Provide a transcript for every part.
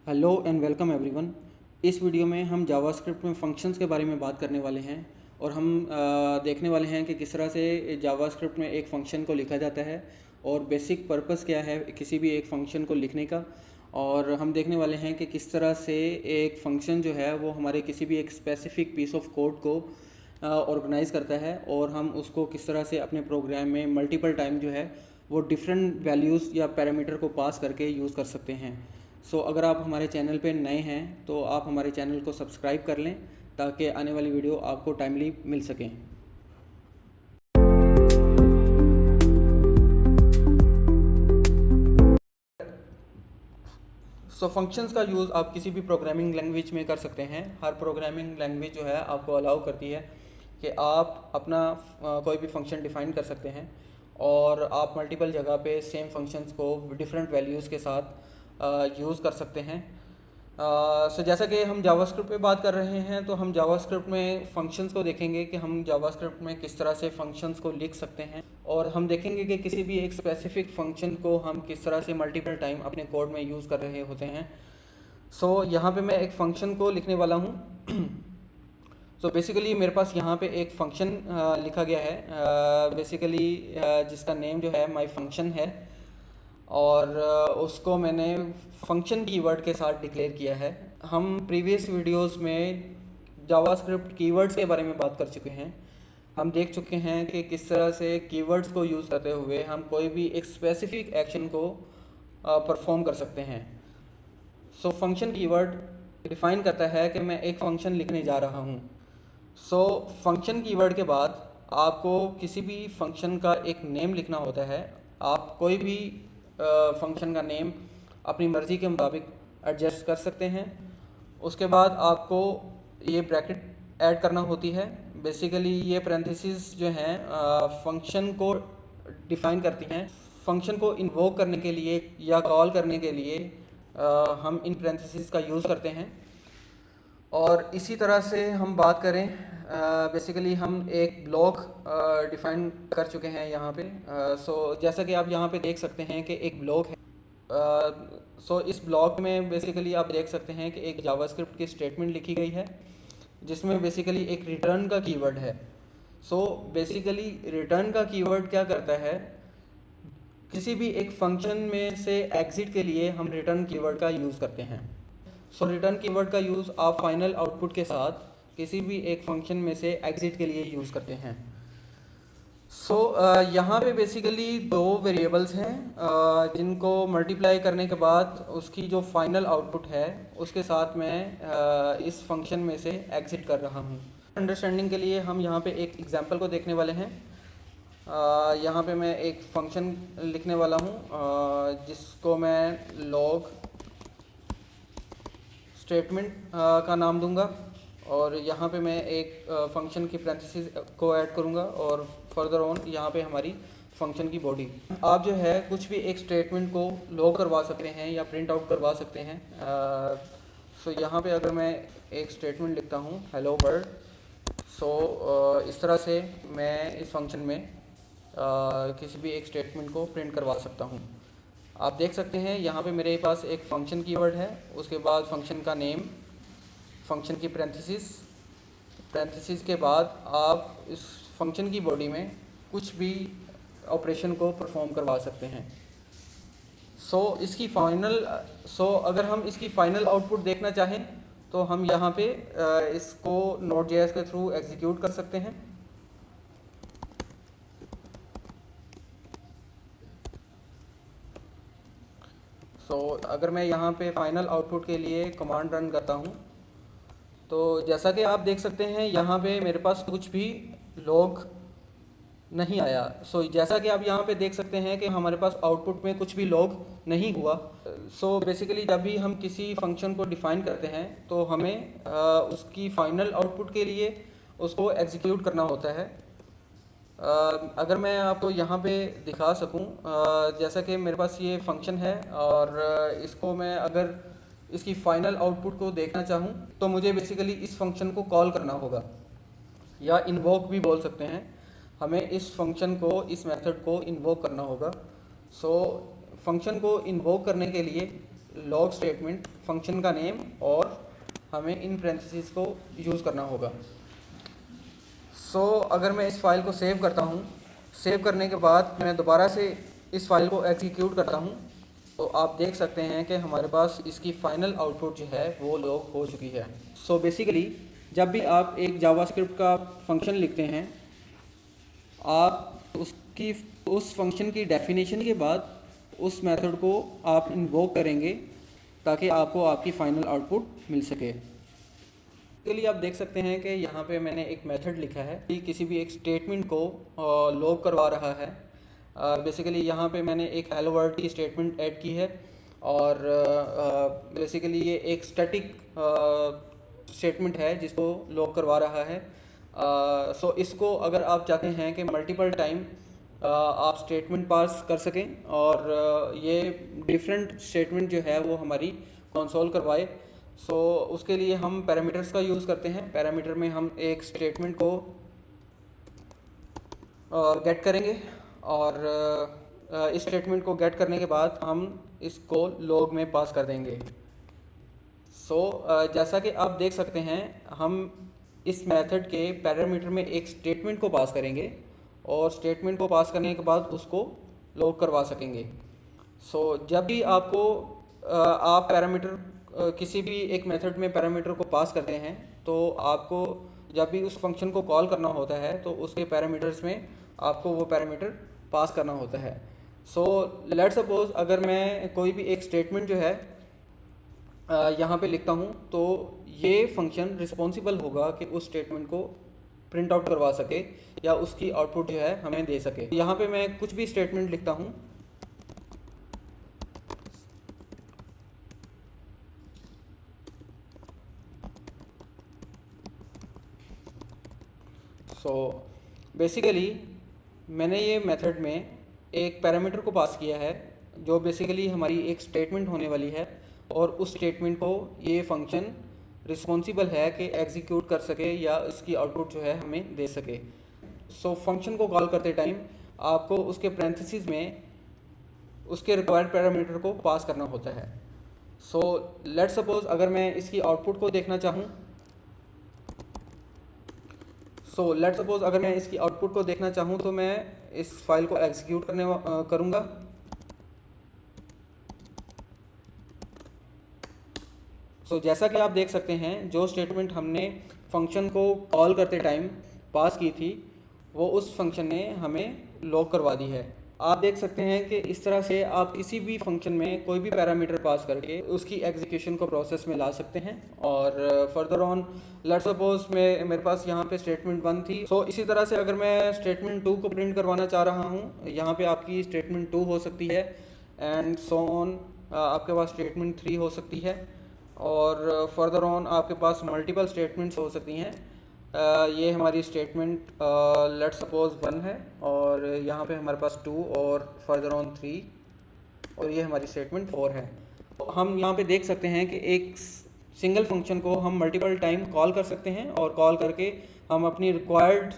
Hello and welcome everyone. इस video में हम जावास्क्रिप्ट में फंक्शंस के बारे में बात करने वाले हैं और हम देखने वाले हैं कि किस तरह से जावास्क्रिप्ट में एक फ़ंक्शन को लिखा जाता है और बेसिक पर्पस क्या है किसी भी एक फ़ंक्शन को लिखने का। और हम देखने वाले हैं कि किस तरह से एक फ़ंक्शन जो है वो हमारे किसी भी एक स्पेसिफ़िक पीस ऑफ कोड को ऑर्गेनाइज़ करता है और हम उसको किस तरह से अपने प्रोग्राम में मल्टीपल टाइम जो है वो डिफरेंट वैल्यूज़ या पैरामीटर को पास करके यूज़ कर सकते हैं। अगर आप हमारे चैनल पे नए हैं तो आप हमारे चैनल को सब्सक्राइब कर लें ताकि आने वाली वीडियो आपको टाइमली मिल सकें। फंक्शंस का यूज़ आप किसी भी प्रोग्रामिंग लैंग्वेज में कर सकते हैं। हर प्रोग्रामिंग लैंग्वेज जो है आपको अलाउ करती है कि आप अपना कोई भी फंक्शन डिफ़ाइन कर सकते हैं और आप मल्टीपल जगह पे सेम फंक्शंस को डिफरेंट वैल्यूज़ के साथ यूज़ कर सकते हैं। जैसा कि हम जावास्क्रिप्ट पे बात कर रहे हैं तो हम जावास्क्रिप्ट में फंक्शंस को देखेंगे कि हम जावास्क्रिप्ट में किस तरह से फंक्शंस को लिख सकते हैं और हम देखेंगे कि किसी भी एक स्पेसिफिक फंक्शन को हम किस तरह से मल्टीपल टाइम अपने कोड में यूज़ कर रहे होते हैं। यहाँ पे मैं एक फ़ंक्शन को लिखने वाला हूँ। बेसिकली मेरे पास यहाँ पे एक फ़ंक्शन लिखा गया है बेसिकली जिसका नेम जो है माय फंक्शन है और उसको मैंने फंक्शन कीवर्ड के साथ डिक्लेयर किया है। हम प्रीवियस वीडियोस में जावास्क्रिप्ट कीवर्ड्स के बारे में बात कर चुके हैं। हम देख चुके हैं कि किस तरह से कीवर्ड्स को यूज़ करते हुए हम कोई भी एक स्पेसिफिक एक्शन को परफॉर्म कर सकते हैं। फंक्शन कीवर्ड डिफ़ाइन करता है कि मैं एक फ़ंक्शन लिखने जा रहा हूँ। फंक्शन कीवर्ड के बाद आपको किसी भी फंक्शन का एक नेम लिखना होता है। आप कोई भी फंक्शन का नेम अपनी मर्ज़ी के मुताबिक एडजस्ट कर सकते हैं। उसके बाद आपको ये ब्रैकेट ऐड करना होती है। बेसिकली ये पैरेंथेसिस जो हैं फंक्शन को डिफ़ाइन करती हैं। फंक्शन को इन्वोक करने के लिए या कॉल करने के लिए हम इन पैरेंथेसिस का यूज़ करते हैं। और इसी तरह से हम बात करें बेसिकली हम एक ब्लॉक डिफ़ाइन कर चुके हैं यहाँ पे। जैसा कि आप यहाँ पे देख सकते हैं कि एक ब्लॉक है। इस ब्लॉक में बेसिकली आप देख सकते हैं कि एक जावास्क्रिप्ट की स्टेटमेंट लिखी गई है जिसमें बेसिकली एक रिटर्न का कीवर्ड है। बेसिकली रिटर्न का कीवर्ड क्या करता है, किसी भी एक फंक्शन में से एग्ज़िट के लिए हम रिटर्न कीवर्ड का यूज़ करते हैं। रिटर्न कीवर्ड का यूज़ आप फाइनल आउटपुट के साथ किसी भी एक फंक्शन में से एग्ज़िट के लिए यूज़ करते हैं। यहाँ पे बेसिकली दो वेरिएबल्स हैं जिनको मल्टीप्लाई करने के बाद उसकी जो फाइनल आउटपुट है उसके साथ मैं इस फंक्शन में से एग्ज़िट कर रहा हूँ। अंडरस्टैंडिंग के लिए हम यहाँ पे एक एग्जांपल को देखने वाले हैं। यहाँ पे मैं एक फ़ंक्शन लिखने वाला हूँ जिसको मैं लॉग स्टेटमेंट का नाम दूंगा और यहाँ पे मैं एक फंक्शन की पैरेंथेसिस को ऐड करूँगा और फर्दर ऑन यहाँ पे हमारी फंक्शन की बॉडी। आप जो है कुछ भी एक स्टेटमेंट को लॉग करवा सकते हैं या प्रिंट आउट करवा सकते हैं। यहाँ पे अगर मैं एक स्टेटमेंट लिखता हूँ हेलो वर्ल्ड, इस तरह से मैं इस फंक्शन में किसी भी एक स्टेटमेंट को प्रिंट करवा सकता हूँ। आप देख सकते हैं यहाँ पे मेरे पास एक फंक्शन कीवर्ड है, उसके बाद फंक्शन का नेम, फंक्शन की पैरेंथेसिस के बाद आप इस फंक्शन की बॉडी में कुछ भी ऑपरेशन को परफॉर्म करवा सकते हैं। इसकी फाइनल अगर हम इसकी फ़ाइनल आउटपुट देखना चाहें तो हम यहाँ पे इसको Node.js के थ्रू एग्जीक्यूट कर सकते हैं। अगर मैं यहाँ पे फाइनल आउटपुट के लिए कमांड रन करता हूँ तो जैसा कि आप देख सकते हैं यहाँ पे मेरे पास कुछ भी लॉग नहीं आया। जैसा कि आप यहाँ पे देख सकते हैं कि हमारे पास आउटपुट में कुछ भी लॉग नहीं हुआ। बेसिकली जब भी हम किसी फंक्शन को डिफ़ाइन करते हैं तो हमें उसकी फ़ाइनल आउटपुट के लिए उसको एग्जीक्यूट करना होता है। अगर मैं आपको यहाँ पे दिखा सकूँ जैसा कि मेरे पास ये फंक्शन है और इसको मैं अगर इसकी फ़ाइनल आउटपुट को देखना चाहूँ तो मुझे बेसिकली इस फंक्शन को कॉल करना होगा या इन्वोक भी बोल सकते हैं। हमें इस फंक्शन को, इस मेथड को इन्वोक करना होगा। फंक्शन को इन्वोक करने के लिए लॉग स्टेटमेंट, फंक्शन का नेम, और हमें इन पैरेंथेसिस को यूज़ करना होगा। सो अगर मैं इस फाइल को सेव करता हूँ, सेव करने के बाद मैं दोबारा से इस फाइल को एग्जीक्यूट करता हूँ, तो आप देख सकते हैं कि हमारे पास इसकी फ़ाइनल आउटपुट जो है वो लॉग हो चुकी है। सो बेसिकली जब भी आप एक जावास्क्रिप्ट का फंक्शन लिखते हैं, आप उस फंक्शन की डेफिनेशन के बाद उस मेथड को आप इन्वोक करेंगे ताकि आपको आपकी फ़ाइनल आउटपुट मिल सके। इसके लिए आप देख सकते हैं कि यहाँ पे मैंने एक मेथड लिखा है कि किसी भी एक स्टेटमेंट को लॉग करवा रहा है। बेसिकली यहाँ पे मैंने एक हेलो वर्ल्ड की स्टेटमेंट ऐड की है, और बेसिकली ये एक स्टैटिक स्टेटमेंट है जिसको लॉग करवा रहा है। सो इसको अगर आप चाहते हैं कि मल्टीपल टाइम आप स्टेटमेंट पास कर सकें और ये डिफरेंट स्टेटमेंट जो है वो हमारी कंसोल करवाए, सो उसके लिए हम पैरामीटर्स का यूज़ करते हैं। पैरामीटर में हम एक स्टेटमेंट को गेट करेंगे, और इस स्टेटमेंट को गेट करने के बाद हम इसको लॉग में पास कर देंगे। सो जैसा कि आप देख सकते हैं, हम इस मेथड के पैरामीटर में एक स्टेटमेंट को पास करेंगे और स्टेटमेंट को पास करने के बाद उसको लॉग करवा सकेंगे। सो जब भी आपको आप पैरामीटर किसी भी एक मेथड में पैरामीटर को पास करते हैं, तो आपको जब भी उस फंक्शन को कॉल करना होता है तो उसके पैरामीटर्स में आपको वो पैरामीटर पास करना होता है। सो लेट्स सपोज अगर मैं कोई भी एक स्टेटमेंट जो है यहाँ पे लिखता हूँ, तो ये फंक्शन रिस्पॉन्सिबल होगा कि उस स्टेटमेंट को प्रिंट आउट करवा सके या उसकी आउटपुट जो है हमें दे सके। यहाँ पे मैं कुछ भी स्टेटमेंट लिखता हूँ, सो बेसिकली मैंने ये मेथड में एक पैरामीटर को पास किया है जो बेसिकली हमारी एक स्टेटमेंट होने वाली है, और उस स्टेटमेंट को ये फंक्शन रिस्पॉन्सिबल है कि एग्जीक्यूट कर सके या इसकी आउटपुट जो है हमें दे सके। सो फंक्शन को कॉल करते टाइम आपको उसके पैरेंथेसिस में उसके रिक्वायर्ड पैरामीटर को पास करना होता है। सो लेट्स सपोज अगर मैं इसकी आउटपुट को देखना चाहूँ, अगर मैं इसकी आउटपुट को देखना चाहूँ तो मैं इस फाइल को एग्जीक्यूट करूँगा। सो जैसा कि आप देख सकते हैं, जो स्टेटमेंट हमने फंक्शन को कॉल करते टाइम पास की थी वो उस फंक्शन ने हमें लॉग करवा दी है। आप देख सकते हैं कि इस तरह से आप किसी भी फंक्शन में कोई भी पैरामीटर पास करके उसकी एग्जीक्यूशन को प्रोसेस में ला सकते हैं। और फर्दर ऑन लेट्स सपोज मेरे पास यहाँ पे स्टेटमेंट 1 थी। सो इसी तरह से अगर मैं स्टेटमेंट 2 को प्रिंट करवाना चाह रहा हूँ, यहाँ पे आपकी स्टेटमेंट 2 हो सकती है, एंड सो ऑन आपके पास स्टेटमेंट 3 हो सकती है, और फर्दर ऑन आपके पास मल्टीपल स्टेटमेंट्स हो सकती हैं। ये हमारी स्टेटमेंट लेट्स सपोज 1 है, और यहाँ पे हमारे पास 2 और फर्दर ऑन 3, और ये हमारी स्टेटमेंट 4 है। तो हम यहाँ पे देख सकते हैं कि एक सिंगल फंक्शन को हम मल्टीपल टाइम कॉल कर सकते हैं, और कॉल करके हम अपनी रिक्वायर्ड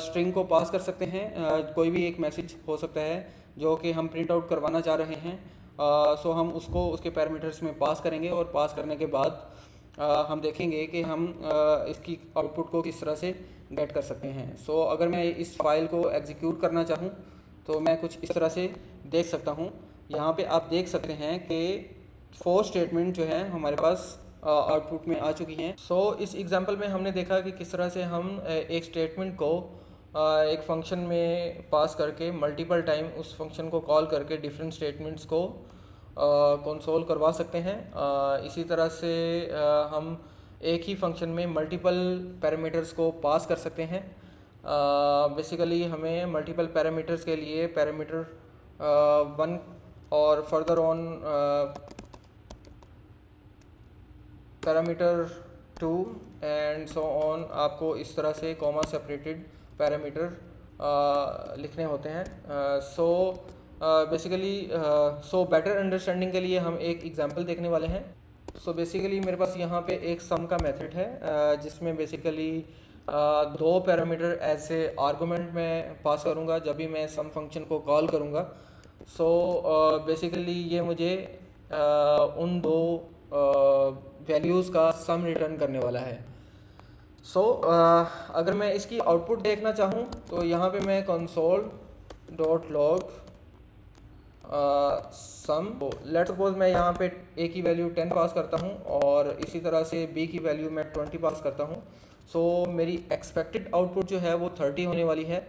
स्ट्रिंग को पास कर सकते हैं। कोई भी एक मैसेज हो सकता है जो कि हम प्रिंट आउट करवाना चाह रहे हैं, सो हम उसको उसके पैरामीटर्स में पास करेंगे, और पास करने के बाद हम देखेंगे कि हम इसकी आउटपुट को किस तरह से गेट कर सकते हैं। सो अगर मैं इस फाइल को एग्जीक्यूट करना चाहूँ तो मैं कुछ इस तरह से देख सकता हूँ। यहाँ पे आप देख सकते हैं कि 4 स्टेटमेंट जो है हमारे पास आउटपुट में आ चुकी हैं। सो इस एग्जांपल में हमने देखा कि किस तरह से हम एक स्टेटमेंट को एक फंक्शन में पास करके मल्टीपल टाइम उस फंक्शन को कॉल करके डिफरेंट स्टेटमेंट्स को कंसोल करवा सकते हैं। इसी तरह से हम एक ही फंक्शन में मल्टीपल पैरामीटर्स को पास कर सकते हैं। बेसिकली हमें मल्टीपल पैरामीटर्स के लिए पैरामीटर 1 और further on parameter 2 and so on आपको इस तरह से कॉमा सेपरेटेड पैरामीटर लिखने होते हैं। बेसिकली बेटर अंडरस्टैंडिंग के लिए हम एक एग्जांपल देखने वाले हैं। सो बेसिकली मेरे पास यहाँ पे एक सम का मेथड है जिसमें बेसिकली 2 पैरामीटर ऐसे आर्गुमेंट में पास करूँगा जब भी मैं सम फंक्शन को कॉल करूँगा। बेसिकली ये मुझे उन दो वैल्यूज़ का सम रिटर्न करने वाला है। अगर मैं इसकी आउटपुट देखना चाहूँ तो यहाँ पे मैं console.log सम, लेट्स सपोज मैं यहाँ पे a की वैल्यू 10 पास करता हूँ और इसी तरह से b की वैल्यू मैं 20 पास करता हूँ। मेरी एक्सपेक्टेड आउटपुट जो है वो 30 होने वाली है,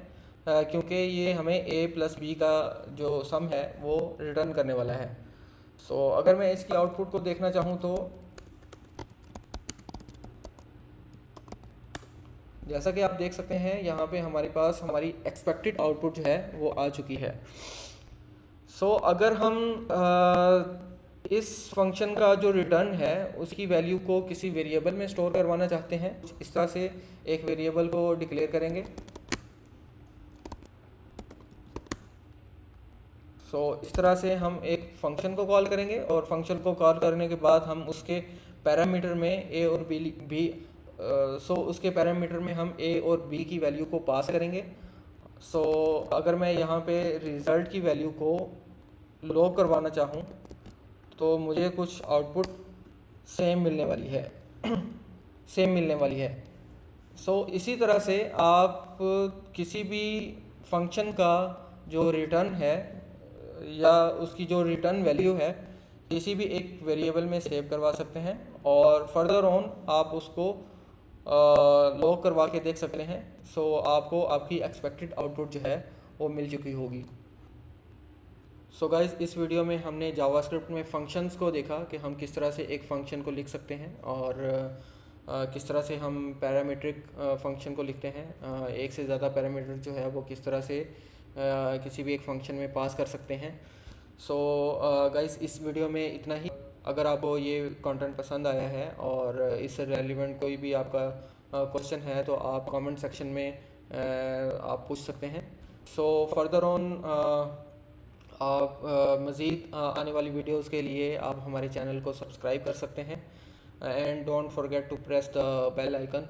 क्योंकि ये हमें a प्लस b का जो सम है वो रिटर्न करने वाला है। अगर मैं इसकी आउटपुट को देखना चाहूँ तो जैसा कि आप देख सकते हैं यहाँ पे हमारे पास हमारी एक्सपेक्टेड आउटपुट जो है वो आ चुकी है। अगर हम इस फंक्शन का जो रिटर्न है उसकी वैल्यू को किसी वेरिएबल में स्टोर करवाना चाहते हैं, इस तरह से एक वेरिएबल को डिक्लेयर करेंगे। इस तरह से हम एक फंक्शन को कॉल करेंगे और फंक्शन को कॉल करने के बाद हम उसके पैरामीटर में a और b उसके पैरामीटर में हम a और b की वैल्यू को पास करेंगे। अगर मैं यहाँ पे रिज़ल्ट की वैल्यू को लॉग करवाना चाहूँ तो मुझे कुछ आउटपुट सेम मिलने वाली है सेम मिलने वाली है। इसी तरह से आप किसी भी फंक्शन का जो रिटर्न है या उसकी जो रिटर्न वैल्यू है किसी भी एक वेरिएबल में सेव करवा सकते हैं और फर्दर ऑन आप उसको लॉग करवा के देख सकते हैं। आपको आपकी एक्सपेक्टेड आउटपुट जो है वो मिल चुकी होगी। गाइस, इस वीडियो में हमने जावास्क्रिप्ट में फंक्शंस को देखा कि हम किस तरह से एक फ़ंक्शन को लिख सकते हैं और किस तरह से हम पैरामीट्रिक फंक्शन को लिखते हैं। एक से ज़्यादा पैरामीटर जो है वो किस तरह से किसी भी एक फंक्शन में पास कर सकते हैं। गाइस, इस वीडियो में इतना ही। अगर आपको ये कंटेंट पसंद आया है और इससे रेलिवेंट कोई भी आपका क्वेश्चन है तो आप कमेंट सेक्शन में आप पूछ सकते हैं। फर्दर ऑन आप मज़ीद आने वाली वीडियोस के लिए आप हमारे चैनल को सब्सक्राइब कर सकते हैं and don't forget to press the bell icon.